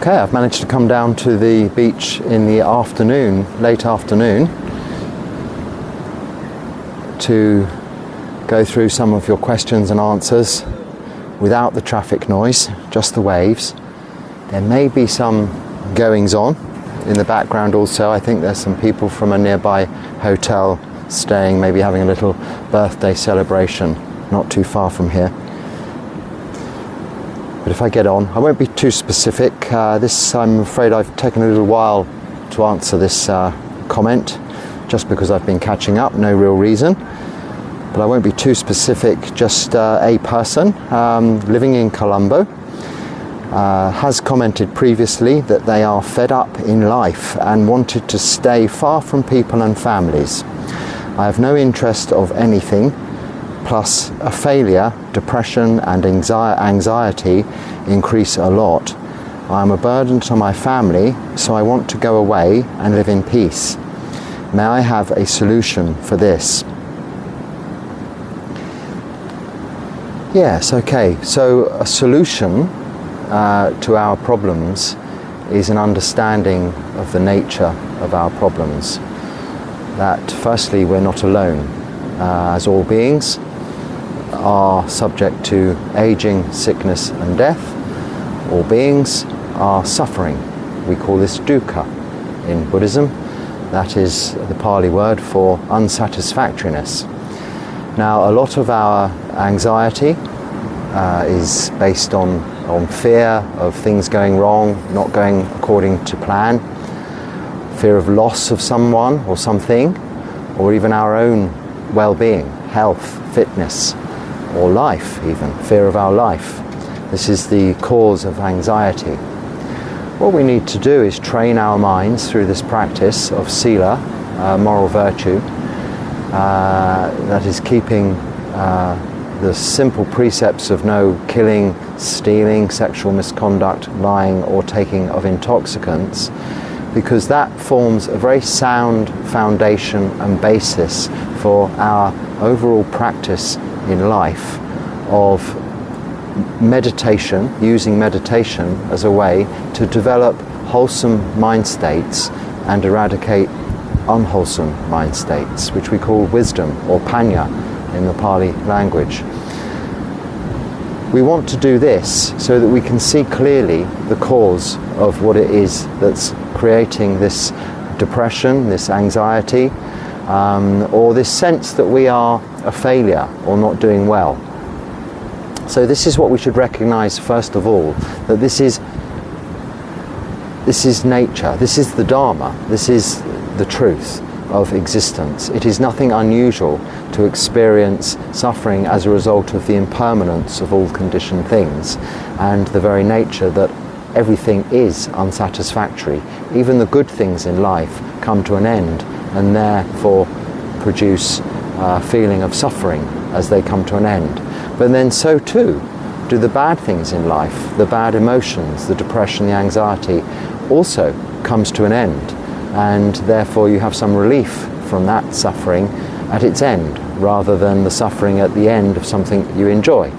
Okay, I've managed to come down to the beach in the afternoon, late afternoon, to go through some of your questions and answers without the traffic noise, just the waves. There may be some goings on in the background also. I think there's some people from a nearby hotel staying, maybe having a little birthday celebration not too far from here. But if I get on, I won't be too specific. I'm afraid I've taken a little while to answer this comment, just because I've been catching up, no real reason. But I won't be too specific. Just a person living in Colombo has commented previously that they are fed up in life and wanted to stay far from people and families. I have no interest of anything, plus a failure, depression and anxiety increase a lot. I am a burden to my family, so I want to go away and live in peace. May I have a solution for this? Yes, okay. So a solution to our problems is an understanding of the nature of our problems. That firstly, we're not alone. As all beings are subject to aging, sickness and death, all beings are suffering. We call this dukkha in Buddhism. That is the Pali word for unsatisfactoriness. Now, a lot of our anxiety is based on fear of things going wrong, not going according to plan, fear of loss of someone or something, or even our own well-being, health, fitness, or life even, fear of our life. This is the cause of anxiety. What we need to do is train our minds through this practice of sila, moral virtue, that is keeping the simple precepts of no killing, stealing, sexual misconduct, lying or taking of intoxicants, because that forms a very sound foundation and basis for our overall practice in life of meditation, using meditation as a way to develop wholesome mind states and eradicate unwholesome mind states, which we call wisdom or panya in the Pali language. We want to do this so that we can see clearly the cause of what it is that's creating this depression, this anxiety, or this sense that we are a failure or not doing well. So this is what we should recognize first of all, that this is nature, this is the Dharma, this is the truth of existence. It is nothing unusual to experience suffering as a result of the impermanence of all conditioned things and the very nature that everything is unsatisfactory. Even the good things in life come to an end and therefore produce a feeling of suffering as they come to an end. But then so too do the bad things in life, the bad emotions, the depression, the anxiety, also comes to an end, and therefore you have some relief from that suffering at its end rather than the suffering at the end of something you enjoy.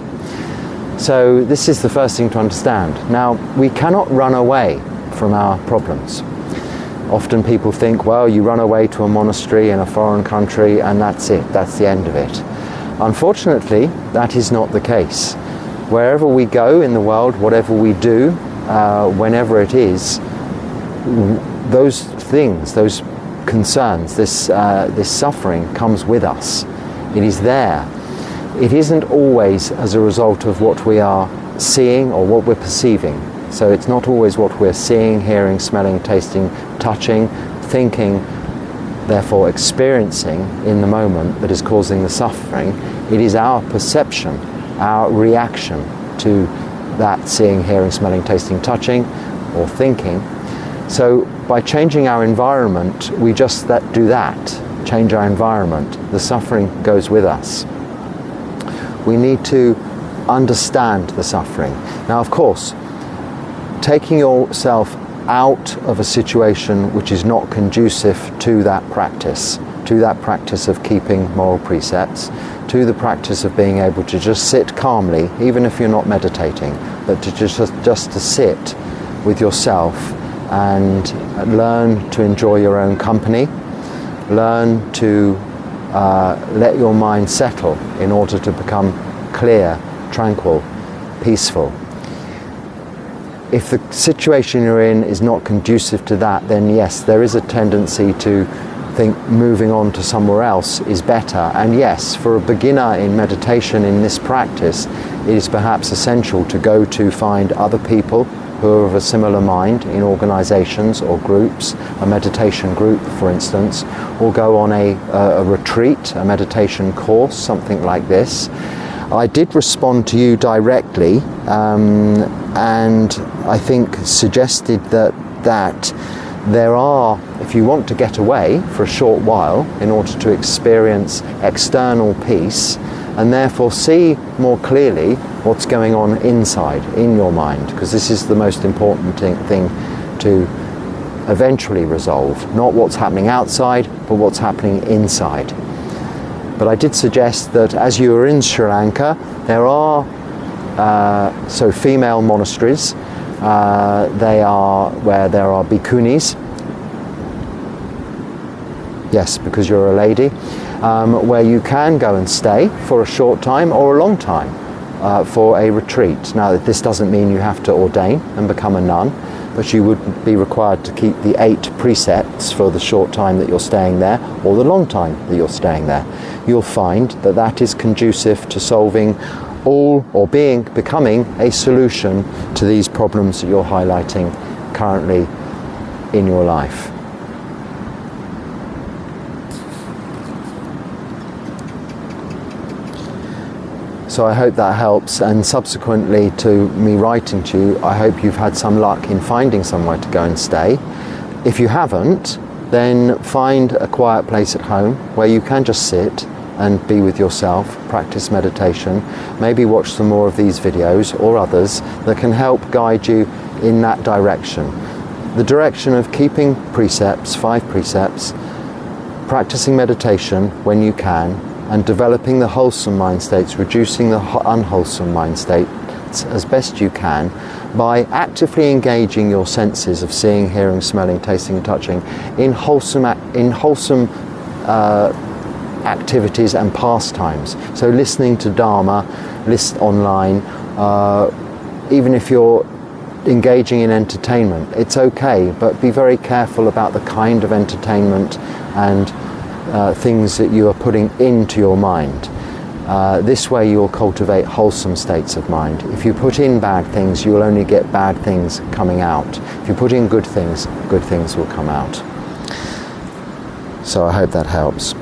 So this is the first thing to understand. Now, we cannot run away from our problems. Often people think, well, you run away to a monastery in a foreign country and that's it, that's the end of it. Unfortunately, that is not the case. Wherever we go in the world, whatever we do, whenever it is, those things, those concerns, this suffering comes with us. It is there. It isn't always as a result of what we are seeing or what we're perceiving. So it's not always what we're seeing, hearing, smelling, tasting, touching, thinking, therefore experiencing in the moment that is causing the suffering. It is our perception, our reaction to that seeing, hearing, smelling, tasting, touching, or thinking. So by changing our environment, we just do that, change our environment. The suffering goes with us. We need to understand the suffering. Now, of course, taking yourself out of a situation which is not conducive to that practice of keeping moral precepts, to the practice of being able to just sit calmly, even if you're not meditating, but to just to sit with yourself and learn to enjoy your own company. Learn to let your mind settle in order to become clear, tranquil, peaceful. If the situation you're in is not conducive to that, then yes, there is a tendency to think moving on to somewhere else is better. And yes, for a beginner in meditation in this practice, it is perhaps essential to go to find other people who are of a similar mind in organizations or groups, a meditation group for instance, or go on a retreat, a meditation course, something like this. I did respond to you directly and I think suggested that there are, if you want to get away for a short while in order to experience external peace and therefore see more clearly what's going on inside, in your mind, because this is the most important thing to eventually resolve, not what's happening outside, but what's happening inside. But I did suggest that as you are in Sri Lanka, there are female monasteries. They are where there are bhikkhunis. Yes, because you're a lady. Where you can go and stay for a short time or a long time for a retreat. Now, this doesn't mean you have to ordain and become a nun, but you would be required to keep the 8 precepts for the short time that you're staying there or the long time that you're staying there. You'll find that that is conducive to solving all or becoming a solution to these problems that you're highlighting currently in your life. So I hope that helps, and subsequently to me writing to you, I hope you've had some luck in finding somewhere to go and stay. If you haven't, then find a quiet place at home where you can just sit and be with yourself, practice meditation, maybe watch some more of these videos or others that can help guide you in that direction. The direction of keeping precepts, 5 precepts, practicing meditation when you can, and developing the wholesome mind states, reducing the unwholesome mind states as best you can by actively engaging your senses of seeing, hearing, smelling, tasting and touching in wholesome activities and pastimes. So listening to Dharma, list online, even if you're engaging in entertainment, it's okay, but be very careful about the kind of entertainment and things that you are putting into your mind. This way you'll cultivate wholesome states of mind. If you put in bad things, you'll only get bad things coming out. If you put in good things will come out. So I hope that helps.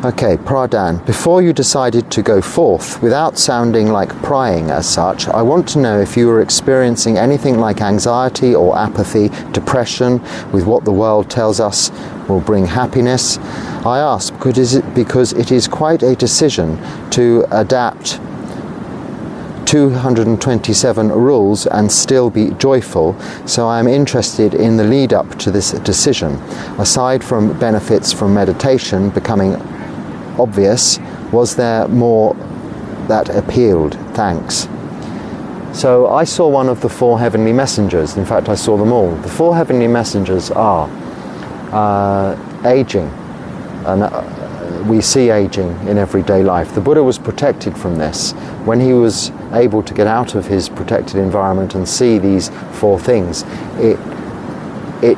Okay, Phra Dan, before you decided to go forth, without sounding like prying as such, I want to know if you were experiencing anything like anxiety or apathy, depression, with what the world tells us will bring happiness. I ask because it is quite a decision to adapt 227 rules and still be joyful, so I am interested in the lead up to this decision. Aside from benefits from meditation becoming obvious, was there more that appealed? Thanks. So I saw one of the 4 heavenly messengers. In fact, I saw them all. The 4 heavenly messengers are aging, and we see aging in everyday life. The Buddha was protected from this. When he was able to get out of his protected environment and see these 4 things, it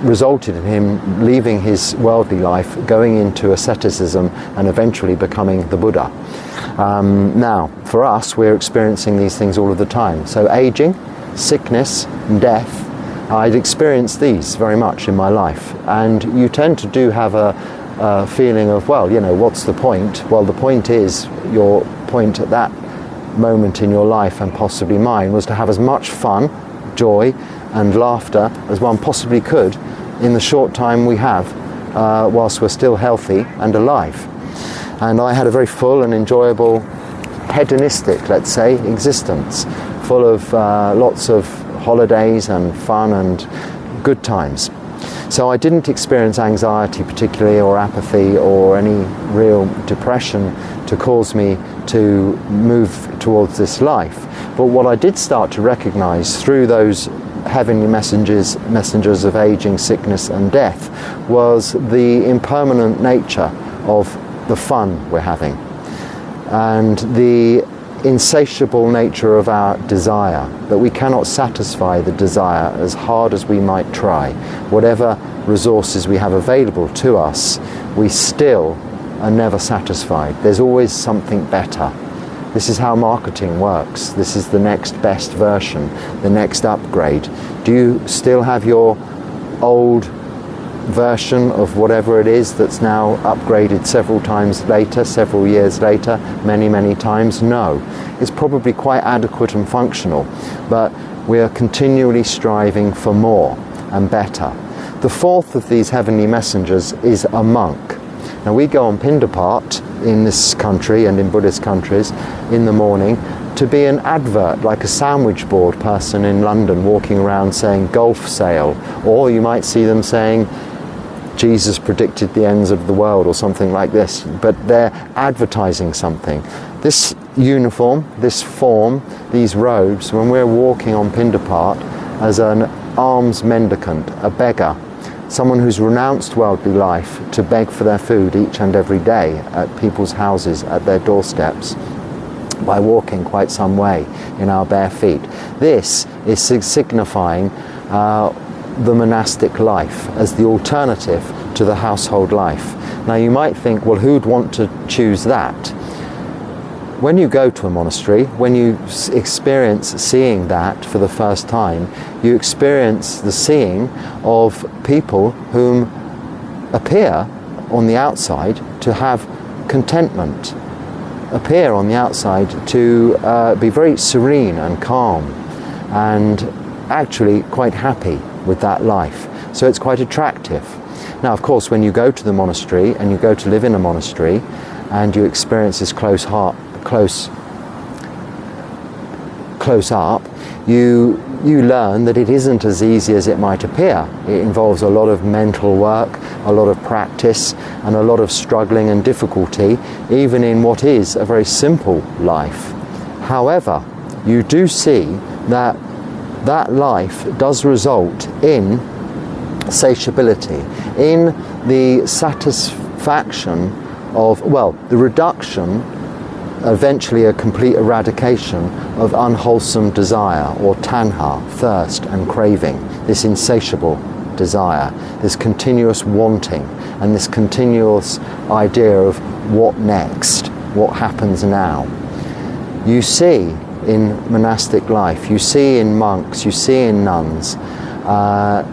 resulted in him leaving his worldly life, going into asceticism and eventually becoming the Buddha. Now, for us, we're experiencing these things all of the time. So aging, sickness, and death, I'd experienced these very much in my life. And you tend to have a feeling of, well, you know, what's the point? Well, the point is, your point at that moment in your life, and possibly mine, was to have as much fun, joy, and laughter as one possibly could in the short time we have whilst we're still healthy and alive. And I had a very full and enjoyable, hedonistic, let's say, existence full of lots of holidays and fun and good times. So I didn't experience anxiety particularly, or apathy, or any real depression to cause me to move towards this life. But what I did start to recognize through those heavenly messengers of aging, sickness and death, was the impermanent nature of the fun we're having, and the insatiable nature of our desire, that we cannot satisfy the desire as hard as we might try. Whatever resources we have available to us, we still are never satisfied. There's always something better. This is how marketing works. This is the next best version, the next upgrade. Do you still have your old version of whatever it is that's now upgraded several times later, several years later, many times? No. It's probably quite adequate and functional, but we are continually striving for more and better. The fourth of these heavenly messengers is a monk. Now we go on Pindapat in this country and in Buddhist countries in the morning to be an advert, like a sandwich board person in London walking around saying golf sale, or you might see them saying Jesus predicted the ends of the world or something like this, but they're advertising something. This uniform, this form, these robes, when we're walking on Pindapat as an alms mendicant, a beggar, someone who's renounced worldly life to beg for their food each and every day at people's houses, at their doorsteps, by walking quite some way in our bare feet. This is signifying the monastic life as the alternative to the household life. Now you might think, well, who'd want to choose that? When you go to a monastery, when you experience seeing that for the first time, you experience the seeing of people whom appear on the outside to have contentment, appear on the outside to be very serene and calm and actually quite happy with that life. So it's quite attractive. Now, of course, when you go to the monastery and you go to live in a monastery and you experience this close up, you learn that it isn't as easy as it might appear. It involves a lot of mental work, a lot of practice, and a lot of struggling and difficulty, even in what is a very simple life. However, you do see that that life does result in satiability, in the satisfaction of, well, the reduction, eventually a complete eradication of unwholesome desire, or tanha, thirst and craving, this insatiable desire, this continuous wanting, and this continuous idea of what next, what happens now. You see in monastic life, you see in monks, you see in nuns, a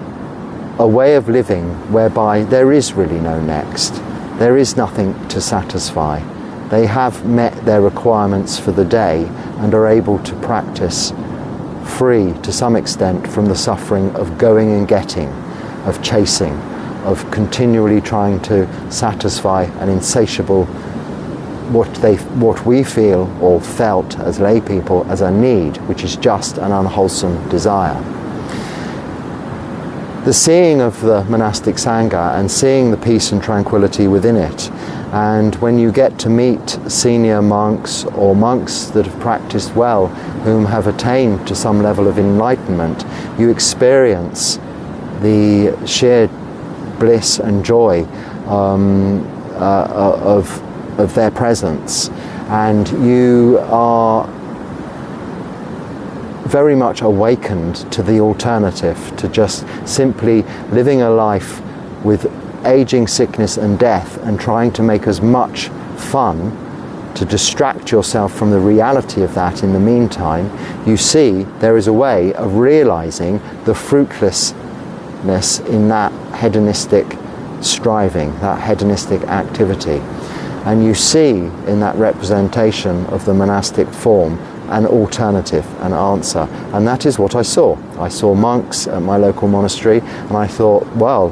way of living whereby there is really no next. There is nothing to satisfy. They have met their requirements for the day and are able to practice free to some extent from the suffering of going and getting, of chasing, of continually trying to satisfy an insatiable, what we feel or felt as lay people as a need, which is just an unwholesome desire. The seeing of the monastic sangha and seeing the peace and tranquility within it, and when you get to meet senior monks or monks that have practiced well, whom have attained to some level of enlightenment, you experience the sheer bliss and joy of their presence, and you are very much awakened to the alternative, to just simply living a life with aging, sickness and death, and trying to make as much fun to distract yourself from the reality of that in the meantime. You see there is a way of realizing the fruitlessness in that hedonistic striving, that hedonistic activity. And you see in that representation of the monastic form an alternative, an answer. And that is what I saw. I saw monks at my local monastery, and I thought, well,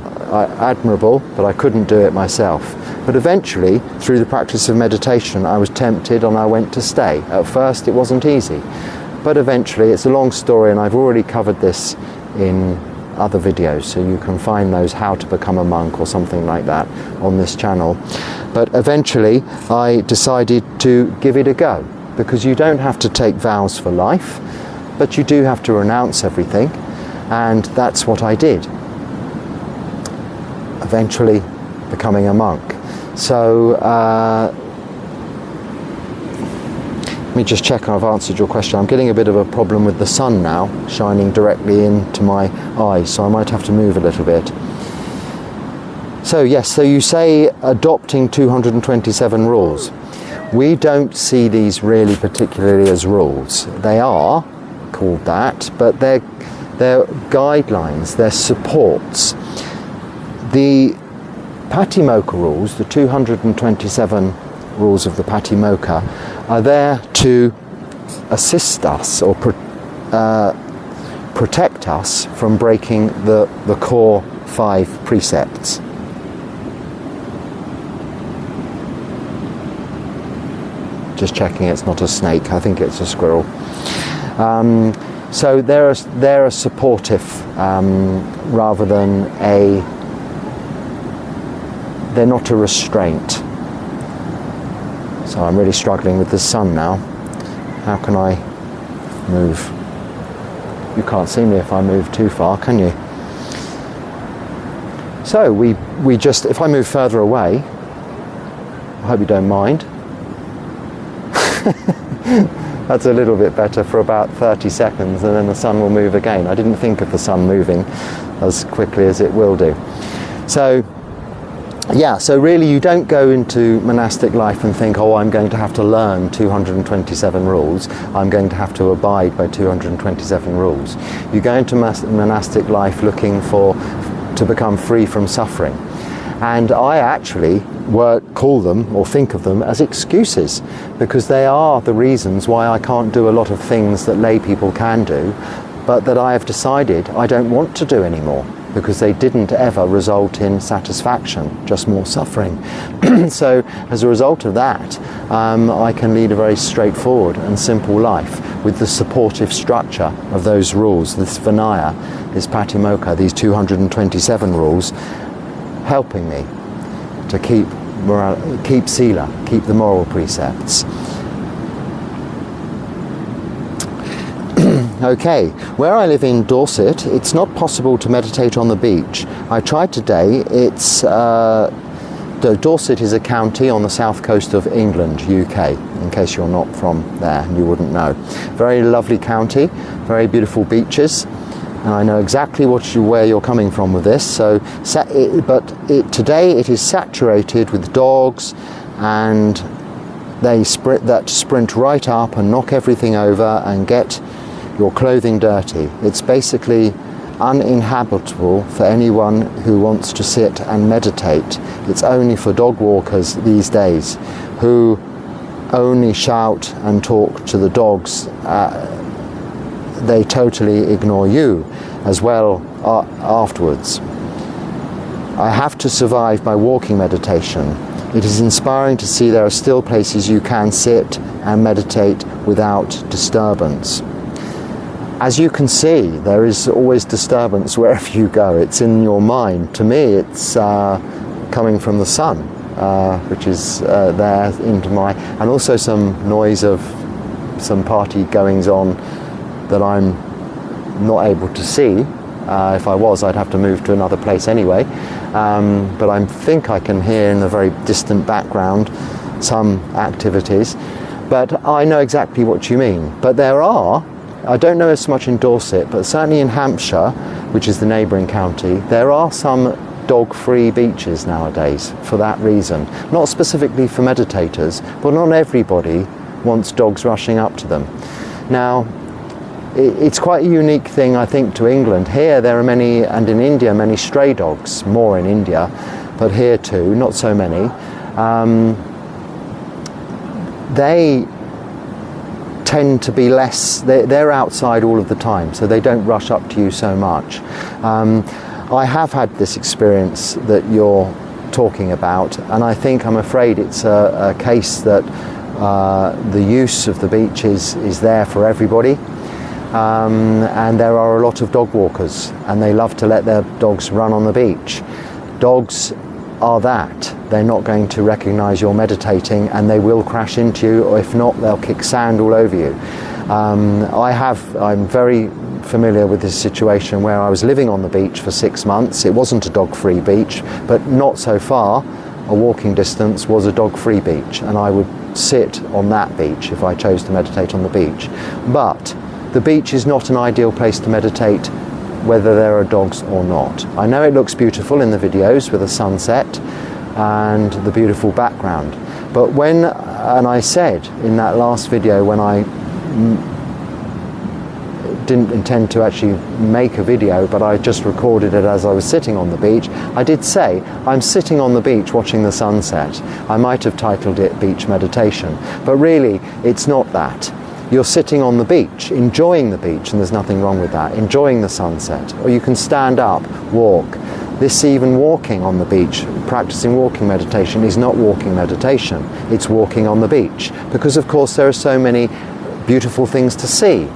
admirable, but I couldn't do it myself. But eventually, through the practice of meditation, I was tempted and I went to stay. At first it wasn't easy, but eventually, it's a long story, and I've already covered this in other videos, so you can find those, how to become a monk or something like that, on this channel. But eventually I decided to give it a go, because you don't have to take vows for life, but you do have to renounce everything, and that's what I did, eventually becoming a monk. So let me just check I've answered your question. I'm getting a bit of a problem with the sun now, shining directly into my eyes, so I might have to move a little bit. So yes, so you say adopting 227 rules. We don't see these really particularly as rules. They are called that, but they're guidelines, they're supports. The Patimokkha rules, the 227 rules of the Patimokkha, are there to assist us or protect us from breaking the core 5 precepts. Just checking it's not a snake, I think it's a squirrel. So they're a supportive rather than they're not a restraint. So I'm really struggling with the sun now. How can I move? You can't see me if I move too far, can you? So we just, if I move further away, I hope you don't mind. That's a little bit better for about 30 seconds, and then the sun will move again. I didn't think of the sun moving as quickly as it will do. So yeah, so really you don't go into monastic life and think, oh, I'm going to have to learn 227 rules, I'm going to have to abide by 227 rules. You go into monastic life looking to become free from suffering. And I actually call them or think of them as excuses, because they are the reasons why I can't do a lot of things that lay people can do, but that I have decided I don't want to do anymore, because they didn't ever result in satisfaction, just more suffering. So as a result of that, I can lead a very straightforward and simple life with the supportive structure of those rules, this Vinaya, this Patimokkha, these 227 rules, helping me to keep sila, keep the moral precepts. Okay, where I live in Dorset, it's not possible to meditate on the beach. I tried today. Dorset is a county on the south coast of England, UK, in case you're not from there and you wouldn't know. Very lovely county, very beautiful beaches, and I know exactly where you're coming from with this. So, today it is saturated with dogs, and they sprint right up and knock everything over and get your clothing dirty. It's basically uninhabitable for anyone who wants to sit and meditate. It's only for dog walkers these days, who only shout and talk to the dogs. They totally ignore you as well afterwards. I have to survive by walking meditation. It is inspiring to see there are still places you can sit and meditate without disturbance. As you can see, there is always disturbance wherever you go. It's in your mind. To me, it's coming from the sun, which is there into and also some noise of some party goings on that I'm not able to see. If I was, I'd have to move to another place anyway. But I think I can hear in the very distant background some activities. But I know exactly what you mean. But I don't know as much in Dorset, but certainly in Hampshire, which is the neighbouring county, there are some dog-free beaches nowadays for that reason. Not specifically for meditators, but not everybody wants dogs rushing up to them. Now, it's quite a unique thing, I think, to England. Here there are many, and in India, many stray dogs, more in India, but here too, not so many. They tend to be less, they're outside all of the time, so they don't rush up to you so much. I have had this experience that you're talking about, and I think, I'm afraid it's a case that the use of the beach is there for everybody. and there are a lot of dog walkers, and they love to let their dogs run on the beach. Dogs are that. They're not going to recognize you're meditating, and they will crash into you, or if not, they'll kick sand all over you. I'm very familiar with this situation where I was living on the beach for 6 months. It wasn't a dog-free beach, but not so far. A walking distance was a dog-free beach, and I would sit on that beach if I chose to meditate on the beach. But the beach is not an ideal place to meditate whether there are dogs or not. I know it looks beautiful in the videos with the sunset and the beautiful background, but and I said in that last video, when I didn't intend to actually make a video, but I just recorded it as I was sitting on the beach, I did say I'm sitting on the beach watching the sunset. I might have titled it Beach Meditation, but really it's not that. You're sitting on the beach, enjoying the beach, and there's nothing wrong with that, enjoying the sunset. Or you can stand up, walk. This even walking on the beach, practicing walking meditation, is not walking meditation. It's walking on the beach, because of course there are so many beautiful things to see,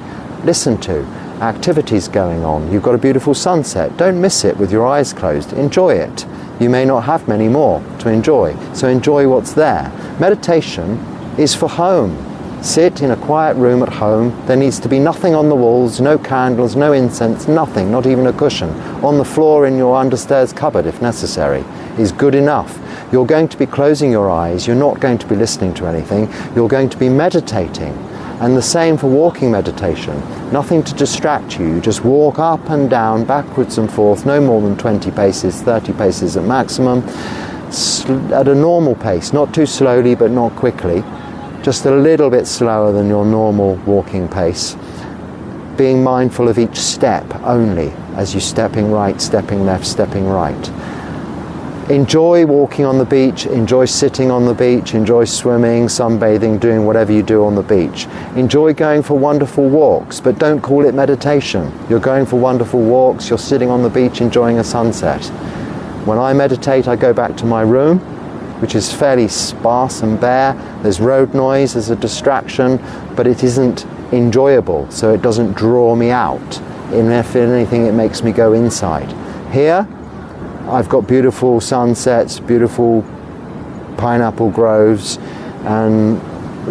listen to, activities going on. You've got a beautiful sunset. Don't miss it with your eyes closed. Enjoy it. You may not have many more to enjoy, so enjoy what's there. Meditation is for home. Sit in a quiet room at home. There needs to be nothing on the walls, no candles, no incense, nothing, not even a cushion. On the floor in your understairs cupboard, if necessary, is good enough. You're going to be closing your eyes. You're not going to be listening to anything. You're going to be meditating. And the same for walking meditation. Nothing to distract you. You just walk up and down, backwards and forth, no more than 20 paces, 30 paces at maximum, at a normal pace, not too slowly but not quickly. Just a little bit slower than your normal walking pace, being mindful of each step only, as you're stepping right, stepping left, stepping right. Enjoy walking on the beach, enjoy sitting on the beach, enjoy swimming, sunbathing, doing whatever you do on the beach. Enjoy going for wonderful walks, but don't call it meditation. You're going for wonderful walks, you're sitting on the beach enjoying a sunset. When I meditate, I go back to my room, which is fairly sparse and bare. There's road noise, there's a distraction, but it isn't enjoyable, so it doesn't draw me out. And if anything, it makes me go inside. Here, I've got beautiful sunsets, beautiful pineapple groves, and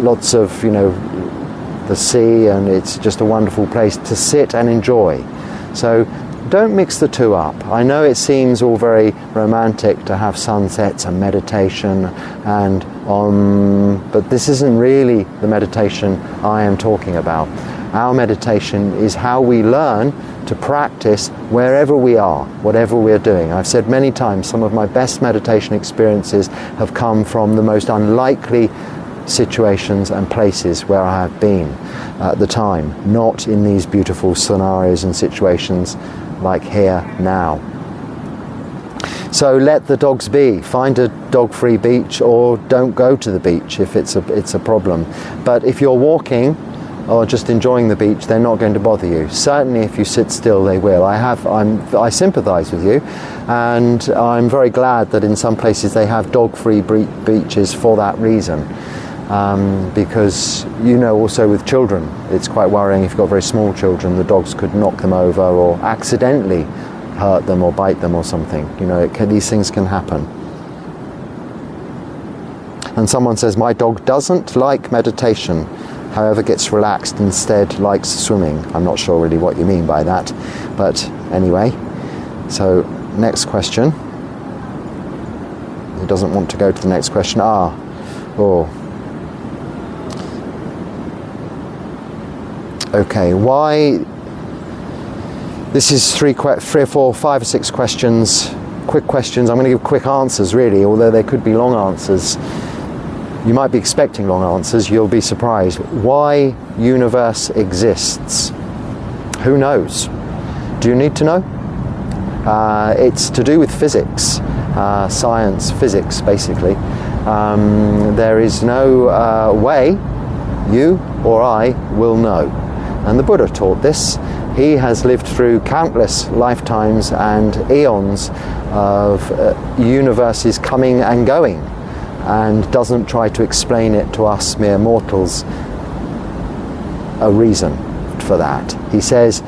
lots of, the sea, and it's just a wonderful place to sit and enjoy. So don't mix the two up. I know it seems all very romantic to have sunsets and meditation and but this isn't really the meditation I am talking about. Our meditation is how we learn to practice wherever we are, whatever we're doing. I've said many times, some of my best meditation experiences have come from the most unlikely situations and places where I have been at the time, not in these beautiful scenarios and situations like here now. So let the dogs be. Find a dog-free beach, or don't go to the beach if it's a problem. But if you're walking or just enjoying the beach, they're not going to bother you. Certainly if you sit still, they will. I sympathise with you, and I'm very glad that in some places they have dog-free beaches for that reason. Because also with children, it's quite worrying. If you've got very small children, the dogs could knock them over or accidentally hurt them or bite them or something. These things can happen. And someone says, my dog doesn't like meditation, however gets relaxed, instead likes swimming. I'm not sure really what you mean by that, but anyway. So next question. He doesn't want to go to the next question. Okay, why? This is 3 or 4, 5 or 6 questions, quick questions. I'm going to give quick answers really, although there could be long answers. You might be expecting long answers, you'll be surprised. Why universe exists? Who knows? Do you need to know? It's to do with physics, science, physics basically. There is no way you or I will know. And the Buddha taught this. He has lived through countless lifetimes and eons of universes coming and going, and doesn't try to explain it to us mere mortals a reason for that. He says,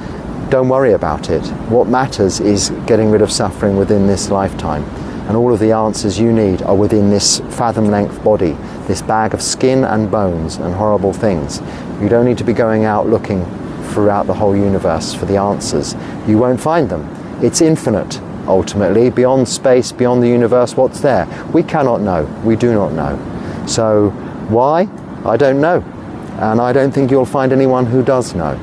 don't worry about it. What matters is getting rid of suffering within this lifetime. And all of the answers you need are within this fathom-length body, this bag of skin and bones and horrible things. You don't need to be going out looking throughout the whole universe for the answers. You won't find them. It's infinite, ultimately. Beyond space, beyond the universe, what's there? We cannot know. We do not know. So why? I don't know. And I don't think you'll find anyone who does know.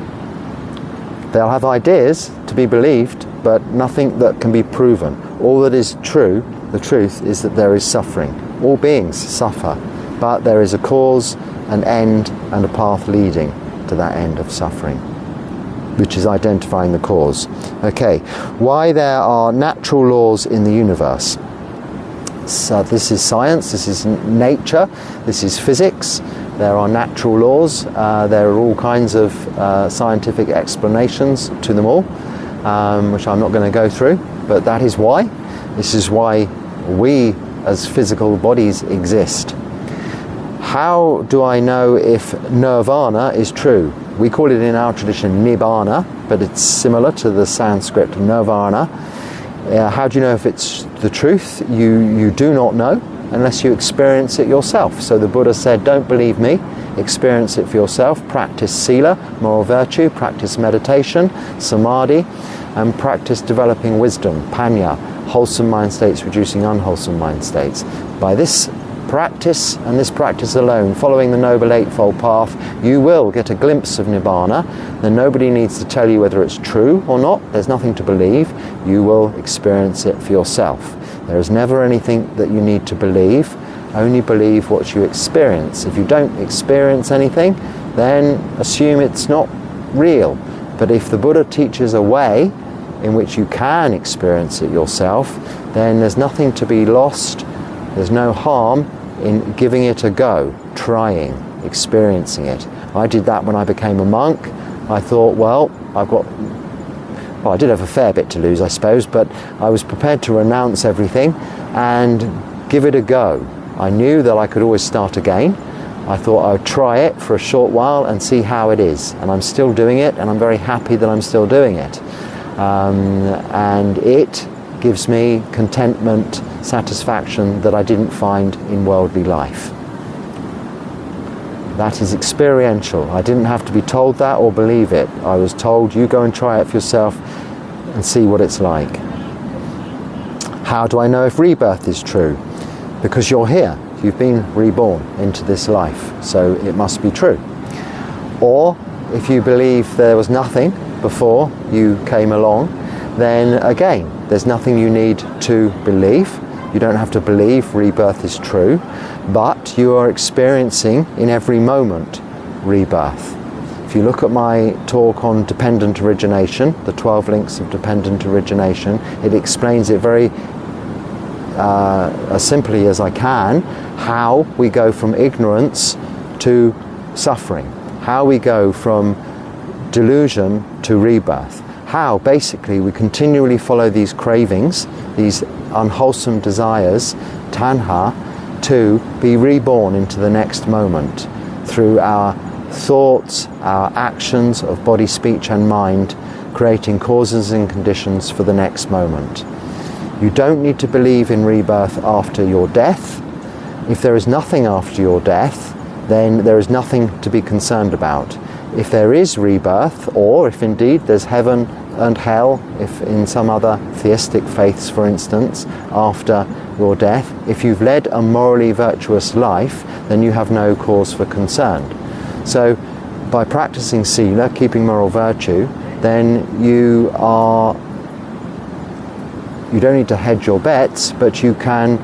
They'll have ideas to be believed, but nothing that can be proven. All that is true, the truth, is that there is suffering. All beings suffer, but there is a cause, an end, and a path leading to that end of suffering, which is identifying the cause. Okay, why there are natural laws in the universe. So this is science, this is nature, this is physics. There are natural laws. There are all kinds of scientific explanations to them all, which I'm not going to go through, but that is why. This is why we as physical bodies exist. How do I know if nirvana is true? We call it in our tradition nibbana, but it's similar to the Sanskrit nirvana. How do you know if it's the truth? You do not know unless you experience it yourself. So the Buddha said, don't believe me, experience it for yourself, practice sila, moral virtue, practice meditation, samadhi, and practice developing wisdom, panya, wholesome mind states reducing unwholesome mind states. By this practice, and this practice alone, following the Noble Eightfold Path, you will get a glimpse of Nibbana. Then nobody needs to tell you whether it's true or not. There's nothing to believe. You will experience it for yourself. There is never anything that you need to believe. Only believe what you experience. If you don't experience anything, then assume it's not real. But if the Buddha teaches a way in which you can experience it yourself, then there's nothing to be lost. There's no harm in giving it a go, trying, experiencing it. I did that when I became a monk. I thought, well, I did have a fair bit to lose, I suppose, but I was prepared to renounce everything and give it a go. I knew that I could always start again. I thought I would try it for a short while and see how it is. And I'm still doing it, and I'm very happy that I'm still doing it. And it gives me contentment, satisfaction that I didn't find in worldly life. That is experiential. I didn't have to be told that or believe it. I was told, you go and try it for yourself and see what it's like. How do I know if rebirth is true? Because you're here. You've been reborn into this life, so it must be true. Or if you believe there was nothing before you came along, then again, there's nothing you need to believe. You don't have to believe rebirth is true, but you are experiencing in every moment rebirth. If you look at my talk on dependent origination, the 12 links of dependent origination, it explains it very as simply as I can, how we go from ignorance to suffering, how we go from delusion to rebirth, how basically we continually follow these cravings, these unwholesome desires, tanha, to be reborn into the next moment through our thoughts, our actions of body, speech and mind, creating causes and conditions for the next moment. You don't need to believe in rebirth after your death. If there is nothing after your death, then there is nothing to be concerned about. If there is rebirth, or if indeed there's heaven and hell, if in some other theistic faiths, for instance, after your death, if you've led a morally virtuous life, then you have no cause for concern. So by practicing sila, keeping moral virtue, then you don't need to hedge your bets, but you can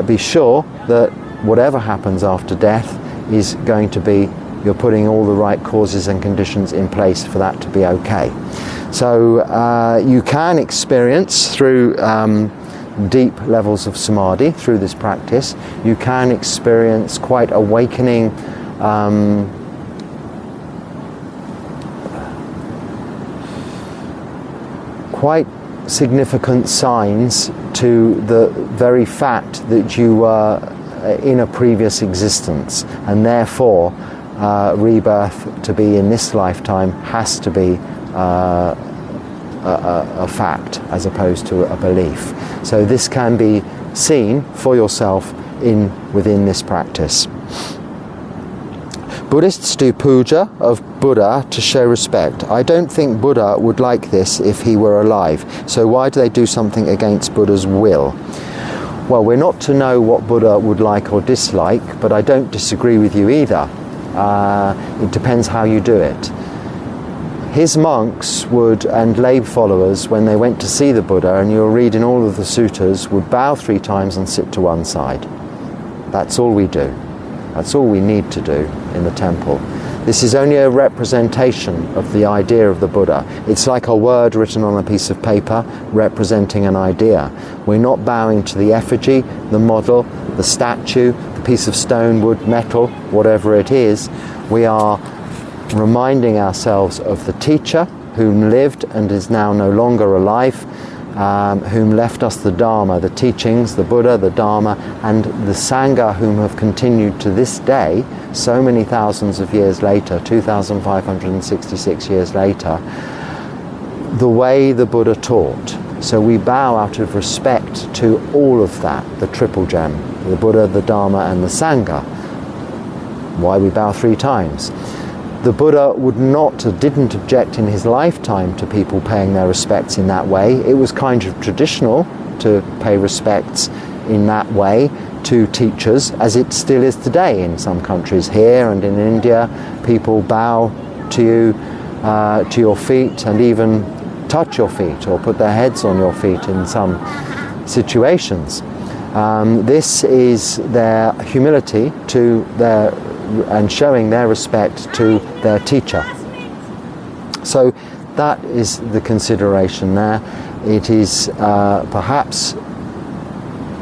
be sure that whatever happens after death is going to be, you're putting all the right causes and conditions in place for that to be okay. So you can experience through deep levels of samadhi, through this practice, you can experience quite awakening quite significant signs to the very fact that you were in a previous existence, and therefore rebirth to be in this lifetime has to be a fact as opposed to a belief. So this can be seen for yourself within this practice. Buddhists do puja of Buddha to show respect. I don't think Buddha would like this if he were alive. So why do they do something against Buddha's will? Well, we're not to know what Buddha would like or dislike, but I don't disagree with you either. It depends how you do it. His monks would, and lay followers, when they went to see the Buddha, and you'll read in all of the suttas, would bow 3 times and sit to one side. That's all we do. That's all we need to do in the temple. This is only a representation of the idea of the Buddha. It's like a word written on a piece of paper representing an idea. We're not bowing to the effigy, the model, the statue, the piece of stone, wood, metal, whatever it is. We are reminding ourselves of the teacher whom lived and is now no longer alive, whom left us the Dharma, the teachings, the Buddha, the Dharma, and the Sangha, whom have continued to this day, so many thousands of years later, 2,566 years later, the way the Buddha taught. So we bow out of respect to all of that, the triple gem, the Buddha, the Dharma, and the Sangha. Why we bow 3 times? The Buddha didn't object in his lifetime to people paying their respects in that way. It was kind of traditional to pay respects in that way to teachers, as it still is today in some countries. Here and in India, people bow to you, to your feet, and even touch your feet or put their heads on your feet in some situations. This is their humility and showing their respect to their teacher. So that is the consideration there. It is perhaps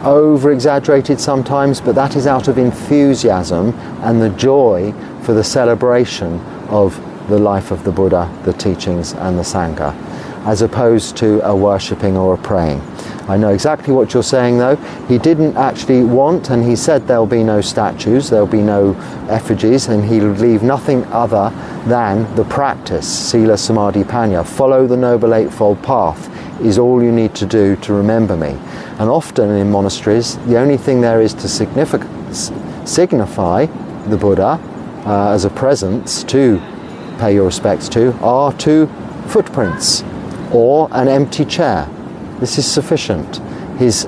over-exaggerated sometimes, but that is out of enthusiasm and the joy for the celebration of the life of the Buddha, the teachings, and the Sangha, as opposed to a worshipping or a praying. I know exactly what you're saying, though. He didn't actually want, and he said there'll be no statues, there'll be no effigies, and he'll leave nothing other than the practice, Sila Samadhi Panya. Follow the Noble Eightfold Path is all you need to do to remember me. And often in monasteries, the only thing there is to signify the Buddha as a presence to pay your respects to are 2 footprints or an empty chair. This is sufficient. His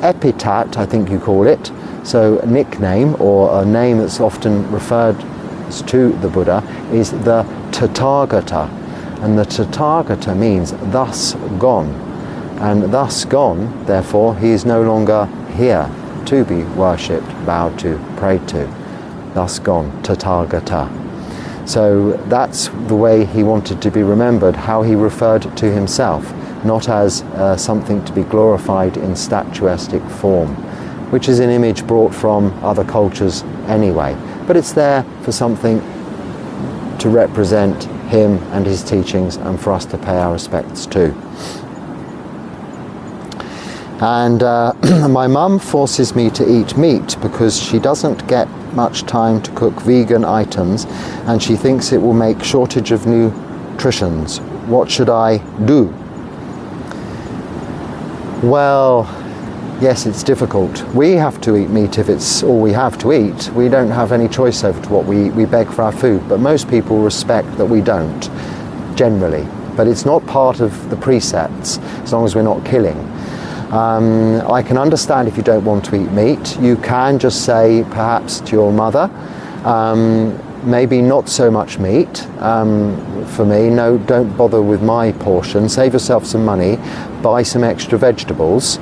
epithet, I think you call it, so a nickname or a name that's often referred to the Buddha, is the Tathagata. And the Tathagata means thus gone. And thus gone, therefore, he is no longer here to be worshipped, bowed to, prayed to. Thus gone, Tathagata. So that's the way he wanted to be remembered, how he referred to himself, not as something to be glorified in statuesque form, which is an image brought from other cultures anyway. But it's there for something to represent him and his teachings and for us to pay our respects to. And my mum forces me to eat meat because she doesn't get much time to cook vegan items and she thinks it will make shortage of nutritions. What should I do? Well, yes, it's difficult. We have to eat meat if it's all we have to eat. We don't have any choice over to what we beg for our food, but most people respect that we don't, generally. But it's not part of the precepts, as long as we're not killing. I can understand if you don't want to eat meat. You can just say, perhaps to your mother, maybe not so much meat for me. No, don't bother with my portion. Save yourself some money. Buy some extra vegetables.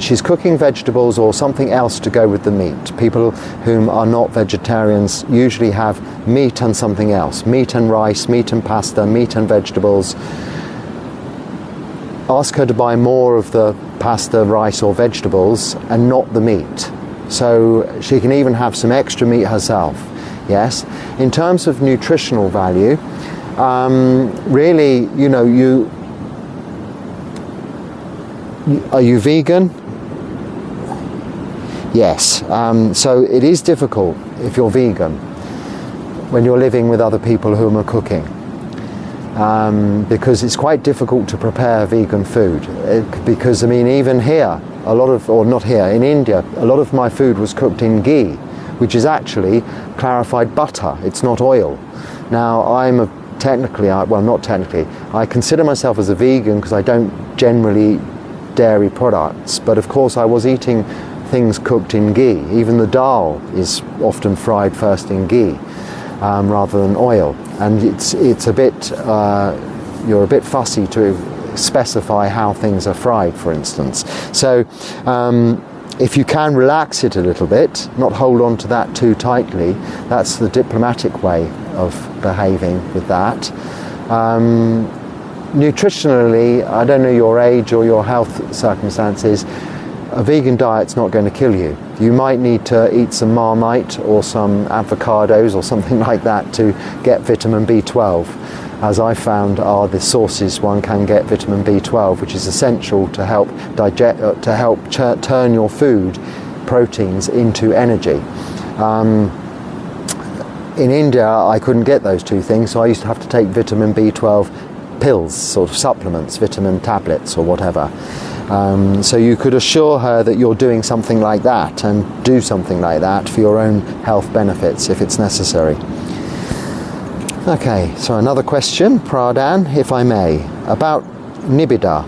She's cooking vegetables or something else to go with the meat. People whom are not vegetarians usually have meat and something else. Meat and rice, meat and pasta, meat and vegetables. Ask her to buy more of the pasta, rice or vegetables and not the meat. So she can even have some extra meat herself. Yes. In terms of nutritional value, really, you know, are you vegan? Yes. So it is difficult if you're vegan. when you're living with other people whom are cooking. Because it's quite difficult to prepare vegan food. Because, I mean, even here, in India, a lot of my food was cooked in ghee, which is actually clarified butter. It's not oil. Now, I consider myself as a vegan because I don't generally eat dairy products. But of course, I was eating things cooked in ghee. Even the dal is often fried first in ghee rather than oil. And it's a bit, you're a bit fussy to specify how things are fried, for instance. So if you can relax it a little bit, not hold on to that too tightly, that's the diplomatic way of behaving with that. Nutritionally, I don't know your age or your health circumstances, a vegan diet's not going to kill you. You might need to eat some Marmite or some avocados or something like that to get vitamin B12, as I found are the sources one can get vitamin B12, which is essential to help turn your food proteins into energy. In India, I couldn't get those two things, so I used to have to take vitamin B12 pills, sort of supplements, vitamin tablets or whatever. So you could assure her that you're doing something like that and do something like that for your own health benefits if it's necessary. Okay, so another question, Phra Dan, if I may, about nibbida.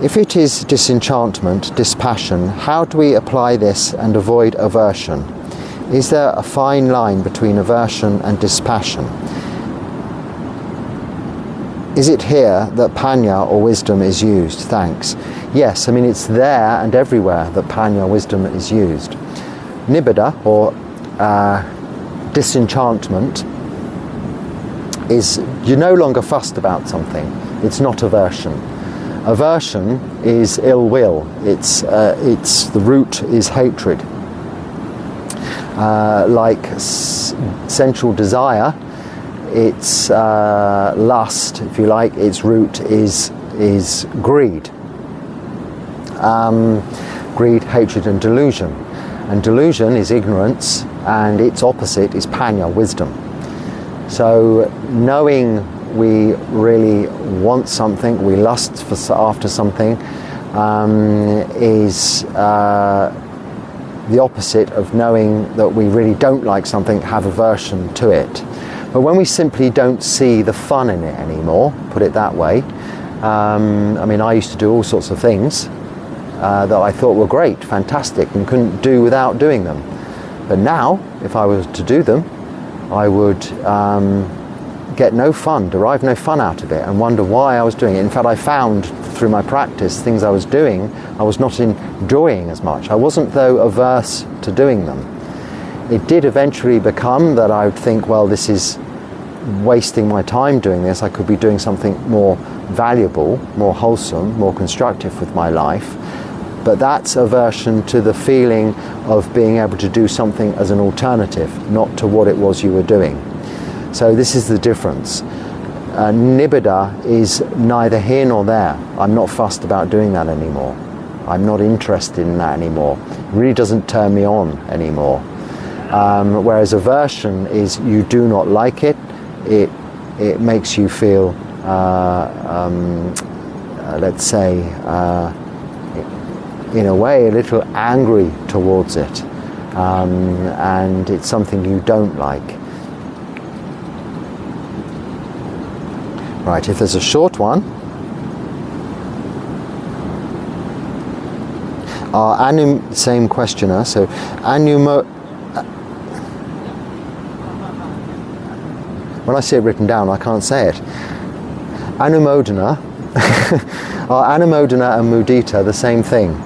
If it is disenchantment, dispassion, how do we apply this and avoid aversion? Is there a fine line between aversion and dispassion? Is it here that panya or wisdom is used? Thanks. Yes, I mean it's there and everywhere that panya, wisdom is used. Nibbida, or disenchantment, is you're no longer fussed about something. It's not aversion. Aversion is ill will. It's the root is hatred. Like sensual desire, its lust, if you like, its root is greed. Greed, hatred and delusion. And delusion is ignorance, and its opposite is panya, wisdom. So knowing we really want something, we lust after something, is the opposite of knowing that we really don't like something, have aversion to it. But when we simply don't see the fun in it anymore, put it that way, I mean, I used to do all sorts of things that I thought were great, fantastic, and couldn't do without doing them. But now, if I was to do them, I would get no fun, derive no fun out of it, and wonder why I was doing it. In fact, I found through my practice, things I was doing, I was not enjoying as much. I wasn't, though, averse to doing them. It did eventually become that I would think, well, this is wasting my time doing this. I could be doing something more valuable, more wholesome, more constructive with my life. But that's aversion to the feeling of being able to do something as an alternative, not to what it was you were doing. So this is the difference. Nibbida is neither here nor there. I'm not fussed about doing that anymore. I'm not interested in that anymore. It really doesn't turn me on anymore. Whereas aversion is you do not like it. It makes you feel, let's say, in a way, a little angry towards it, and it's something you don't like. Right, if there's a short one, same questioner, so when I see it written down, I can't say it. Anumodana, are Anumodana and Mudita the same thing?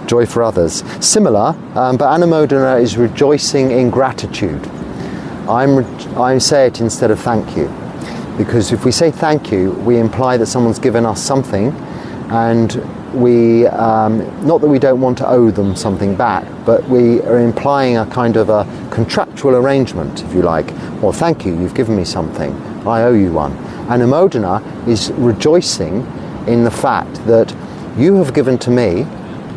Joy for others. Similar, but Anumodana is rejoicing in gratitude. I say it instead of thank you. Because if we say thank you, we imply that someone's given us something, and we, not that we don't want to owe them something back, but we are implying a kind of a contractual arrangement, if you like. Well, thank you, you've given me something, I owe you one. Anumodana is rejoicing in the fact that you have given to me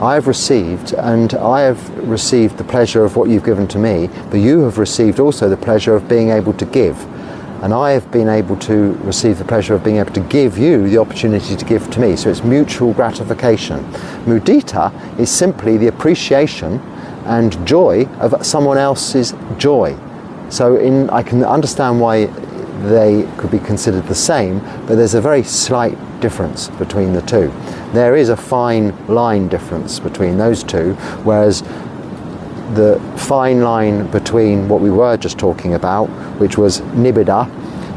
I have received, and I have received the pleasure of what you've given to me, but you have received also the pleasure of being able to give. And I have been able to receive the pleasure of being able to give you the opportunity to give to me. So it's mutual gratification. Mudita is simply the appreciation and joy of someone else's joy. So I can understand why they could be considered the same, but there's a very slight difference between the two. There is a fine line difference between those two, whereas the fine line between what we were just talking about, which was nibbida,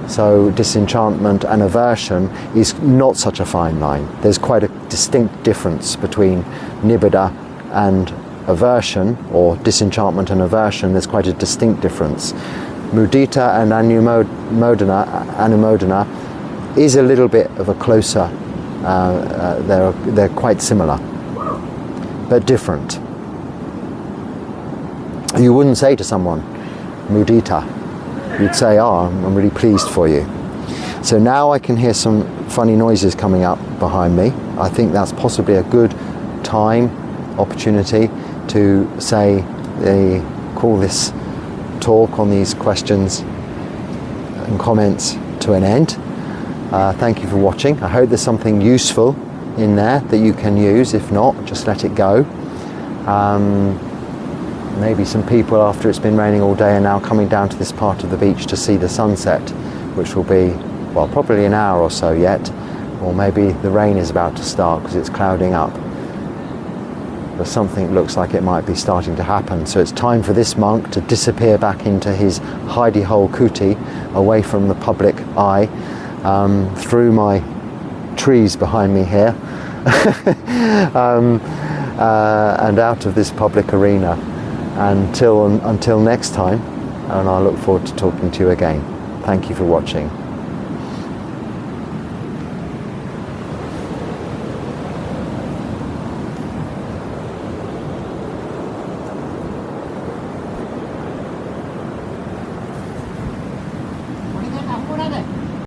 so disenchantment and aversion, is not such a fine line. There's quite a distinct difference between nibbida and aversion, or disenchantment and aversion. There's quite a distinct difference. Mudita and anumodana is a little bit of a closer, they're quite similar, but different. You wouldn't say to someone, mudita. You'd say, I'm really pleased for you. So now I can hear some funny noises coming up behind me. I think that's possibly a good opportunity to say, call this talk on these questions and comments to an end. Thank you for watching. I hope there's something useful in there that you can use. If not, just let it go. Maybe some people, after it's been raining all day, are now coming down to this part of the beach to see the sunset, which will be, well, probably an hour or so yet, or maybe the rain is about to start because it's clouding up. But something looks like it might be starting to happen. So it's time for this monk to disappear back into his hidey hole kuti, away from the public eye, through my trees behind me here, and out of this public arena. Until next time, and I look forward to talking to you again. Thank you for watching.